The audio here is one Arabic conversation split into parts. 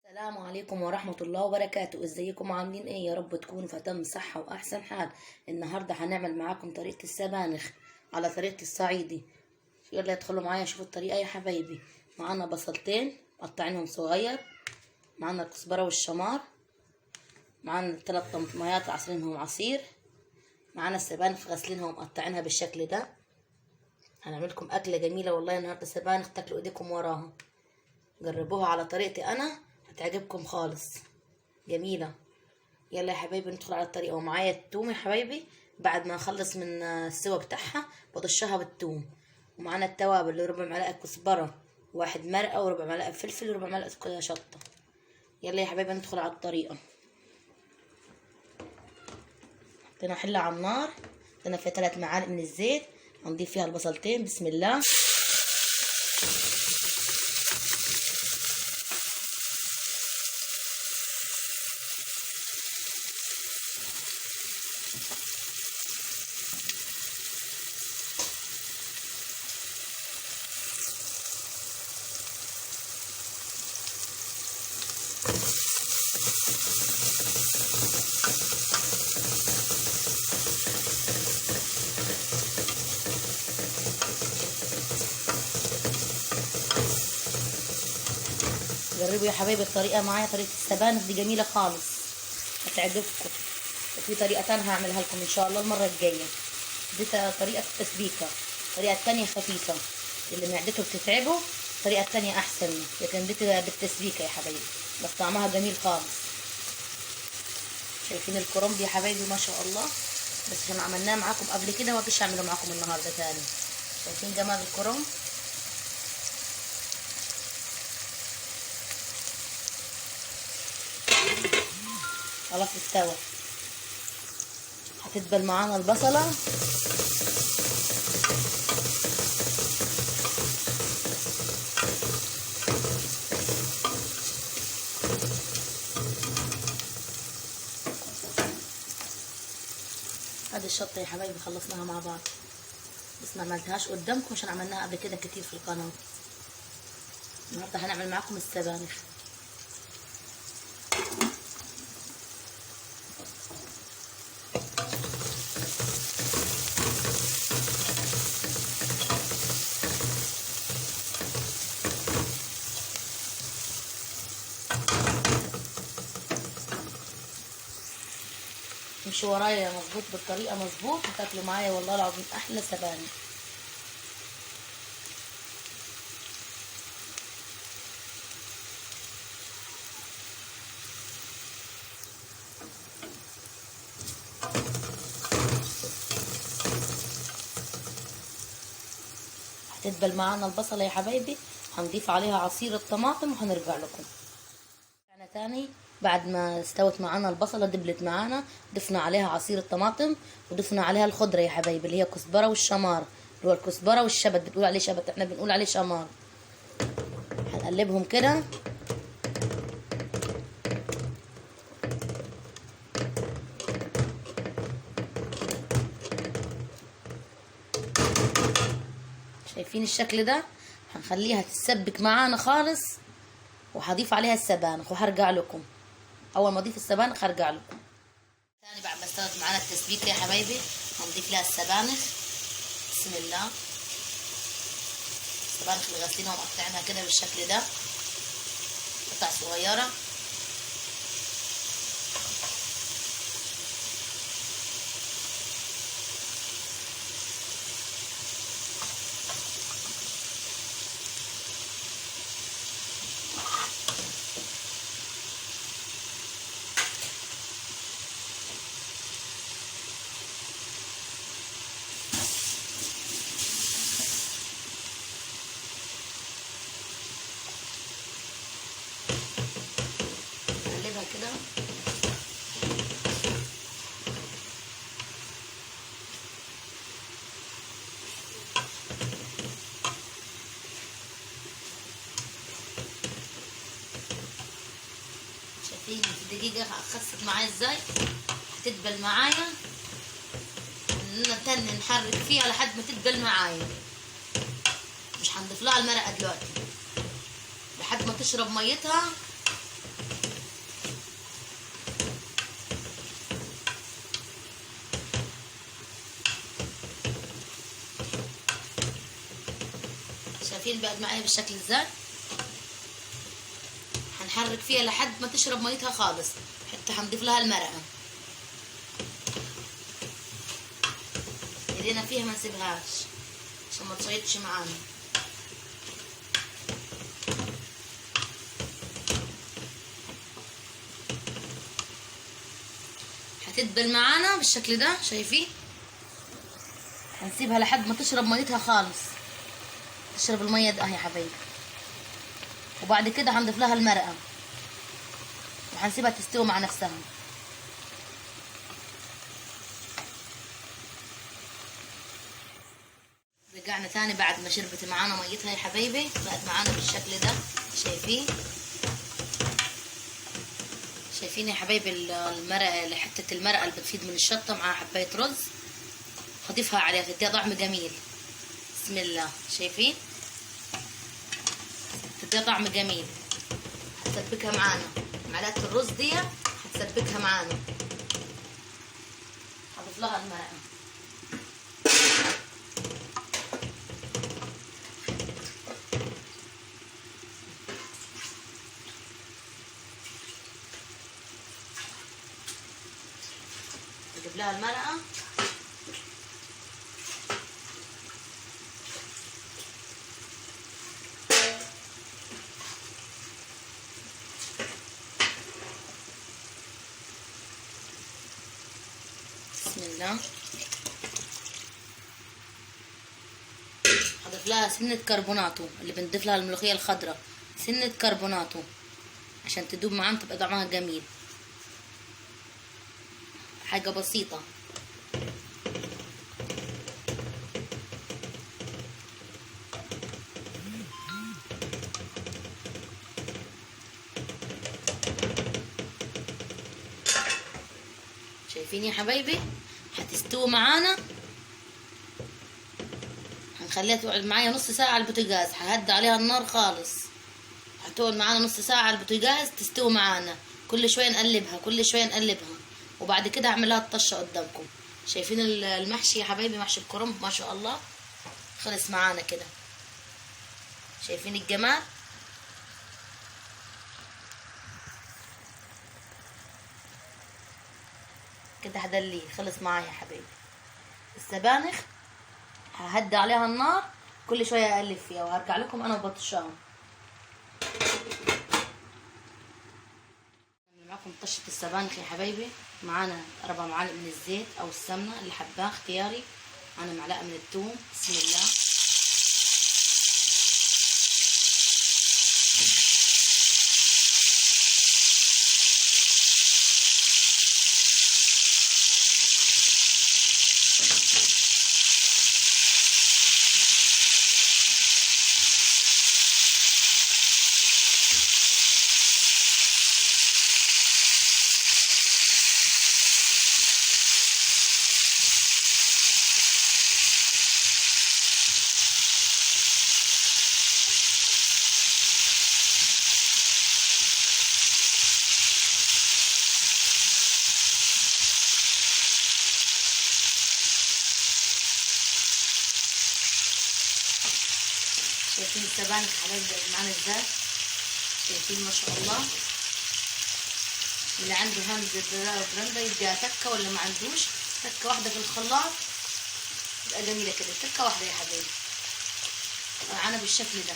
السلام عليكم ورحمة الله وبركاته. ازيكم عاملين ايه؟ يا رب تكونوا في اتم صحة واحسن حال. النهاردة هنعمل معاكم طريقة السبانخ على طريقة الصعيدي. يلا ادخلوا معايا شوفوا الطريقة يا حبايبي. معانا بصلتين مقطعينهم صغير، معانا الكزبرة والشمار، معانا 3 طماطميات عصرينهم عصير، معانا السبانخ غسلينها ومقطعينها بالشكل ده. هنعملكم أكلة جميلة والله النهاردة، سبانخ تاكلوا ايديكم وراها. جربوها على طريقتي انا هتعجبكم خالص، جميله. يلا يا حبايبي ندخل على الطريقه. ومعايا التوم يا حبايبي، بعد ما اخلص من السوا بتاعها بطشها بالثوم. ومعانا التوابل اللي ربع معلقه كزبره، 1 مرقه، وربع معلقه فلفل، وربع معلقه شطه. يلا يا حبايبي ندخل على الطريقه. حطينا حله على النار، حطينا فيها 3 معالق من الزيت، هنضيف فيها البصلتين. بسم الله. جربوا يا حبايبي الطريقه معايا، طريقه السبانخ دي جميله خالص هتعجبكم. وفي طريقه تانية هعملها لكم ان شاء الله المره الجايه. دي طريقه التسبيكه، الطريقه التانية خفيفه، اللي معدته بتتعبه الطريقه التانية احسن، لكن دي بالتسبيكه يا حبايبي، بس طعمها جميل خالص. شايفين الكرنب يا حبايبي ما شاء الله، بس عشان عملناه معاكم قبل كده ما فيش اعمله معاكم النهارده تاني. شايفين جمال الكرنب؟ خلاص استوى. هتدبل معانا البصله، ادي الشطه يا حبايبي خلصناها مع بعض، بس ما عملتهاش قدامكم عشان عملناها قبل كده كتير في القناه. النهارده هنعمل معاكم السبانخ. امشوا ورايا مظبوط بالطريقه مظبوط، هتاكلوا معايا والله العظيم احلى سبانخ. هتدبل معانا البصله يا حبايبي، هنضيف عليها عصير الطماطم وهنرجع لكم. رجعنا تاني بعد ما استوت معانا البصله، دبلت معانا، ضفنا عليها عصير الطماطم وضفنا عليها الخضره يا حبايبي اللي هي الكزبره والشمار، اللي هو الكزبره والشبت، بتقول عليه شبت، احنا بنقول عليه شمار. هنقلبهم كده. شايفين الشكل ده؟ هنخليها تتسبك معانا خالص، وهضيف عليها السبانخ وهرجع لكم. اول ما اضيف السبانخ هرجع لكم تاني. بعد ما استوت معانا التسبيكه يا حبايبي هنضيف لها السبانخ. بسم الله. السبانخ اللي غاسلينها ومقطعينها كده بالشكل ده قطع صغيره. نقلبها كده. شايفين في دقيقة خست معايا ازاي؟ هتدبل معايا، تاني نحرك فيها لحد ما تدبل معايا. مش هنضيف لها المرقة دلوقتي، لحد ما تشرب ميتها شايفين بقت معايا بالشكل ازاي. هنحرك فيها لحد ما تشرب ميتها خالص، حتى هنضيف لها المرقه. ايدينا فيها ما نسيبهاش عشان ما تشيطش معانا. هتدبل معانا بالشكل ده، شايفين؟ هنسيبها لحد ما تشرب ميتها خالص، تشرب الميه ده يا حبايبي. وبعد كده هنضيف لها المرقه وهنسيبها تستوي مع نفسها. رجعنا تاني بعد ما شربت معانا ميتها يا حبايبي، بقت معانا بالشكل ده. شايفين؟ شايفين يا حبايبي المرقه، حته المرقه اللي بتفيد من الشطه مع حبايه رز، هضيفها عليها تديها طعم جميل. بسم الله. شايفين؟ تديها طعم جميل. هتسبكها معانا، معلقه الرز دي هتسبكها معانا. هضيف لها المرقه. اجيب لها المرقه. بسم الله. هضيف لها سنة كربوناتو، اللي بنضيف لها الملوخية الخضراء، سنة كربوناتو عشان تدوب معانا تبقى طعمها جميل. حاجة بسيطة. شايفين يا حبايبي؟ هتستوي معانا. هنخليها تقعد معايا نص ساعة على البوتاجاز، ههدي عليها النار خالص. هتقعد معانا نص ساعة على البوتاجاز تستوي معانا، كل شوية نقلبها كل شوية نقلبها. وبعد كده هعمل لها الطشة قدامكم. شايفين المحشي يا حبايبي؟ محشي الكرنب ما شاء الله خلص معانا كده. شايفين الجمال؟ كده هدليه خلص معايا يا حبايبي. السبانخ ههدي عليها النار، كل شويه اقلب فيها وهرجع لكم انا وبطشاها. معاكم طشه السبانخ يا حبايبي. معانا 4 معالق من الزيت او السمنه اللي حباه اختياري. معانا معلقه من الثوم. بسم الله. شايفين السبانخ حبايبي بقت معانا ازاي؟ شايفين ما شاء الله. اللي عنده همزة برندا يديها تكة، ولا ما عندوش تكة واحدة في الخلاط تبقى جميلة كده. تكة واحدة يا حبايبي معانا بالشكل ده.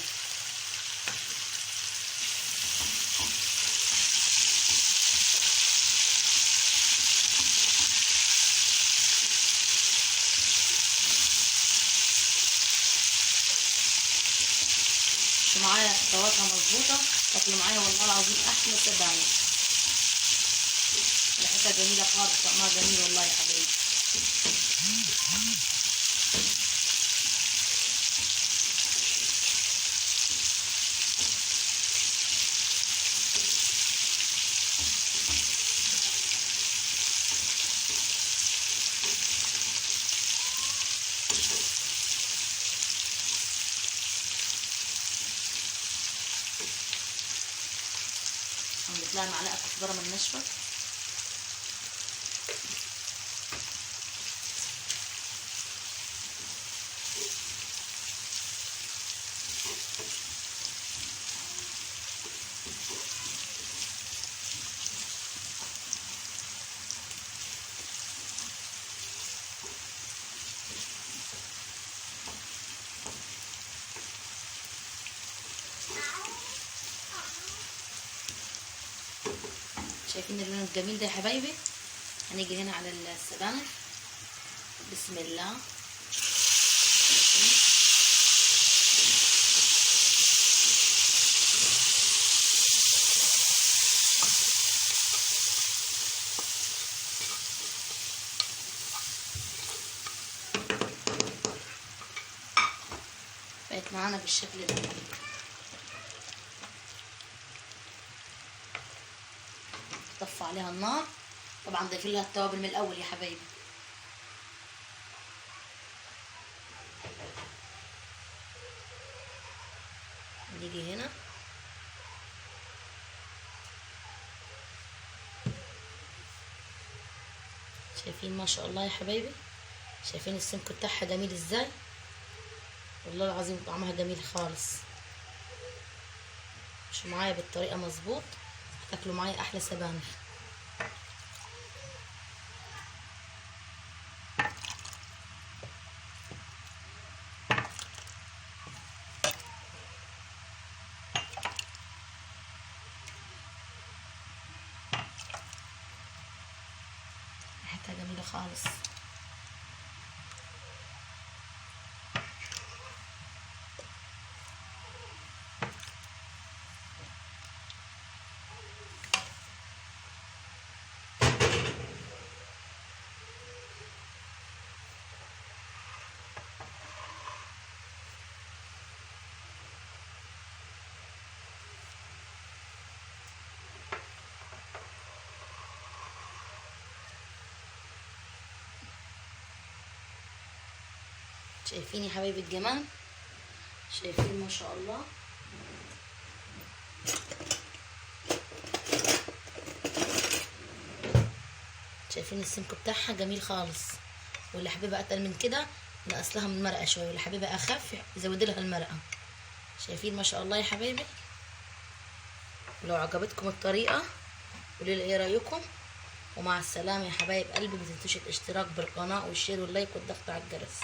معايا خطواتها مظبوطة، تاكلوا معايا والله العظيم أحلى سبانخ. ريحتها جميلة خالص، طعمها جميل والله يا حبايبي. هنضيف لها معلقة كزبرة من ناشفة. شايفين اللون الجميل ده يا حبايبي؟ هنيجي هنا على السبانخ. بسم الله. بقت معانا بالشكل ده. طفى عليها النار. طبعا ضيفين لها التوابل من الاول يا حبايبي. نيجي هنا شايفين ما شاء الله يا حبايبي؟ شايفين السمك بتاعها جميل ازاي؟ والله العظيم طعمها جميل خالص. مش معايا بالطريقه مظبوط هتاكلوا معايا احلى سبانخ. ريحتها جميله خالص. شايفين يا حبايبي الجمال؟ شايفين ما شاء الله؟ شايفين السمك بتاعها جميل خالص. واللي حبيبها اتقل من كده نقص لها من المرقه شويه، واللي حبيبها اخف يزود لها المرقه. شايفين ما شاء الله يا حبايبي؟ ولو عجبتكم الطريقه قولوا لي ايه رايكم. ومع السلامه يا حبايب قلبي. ما تنسوش الاشتراك بالقناه والشير واللايك والضغط على الجرس.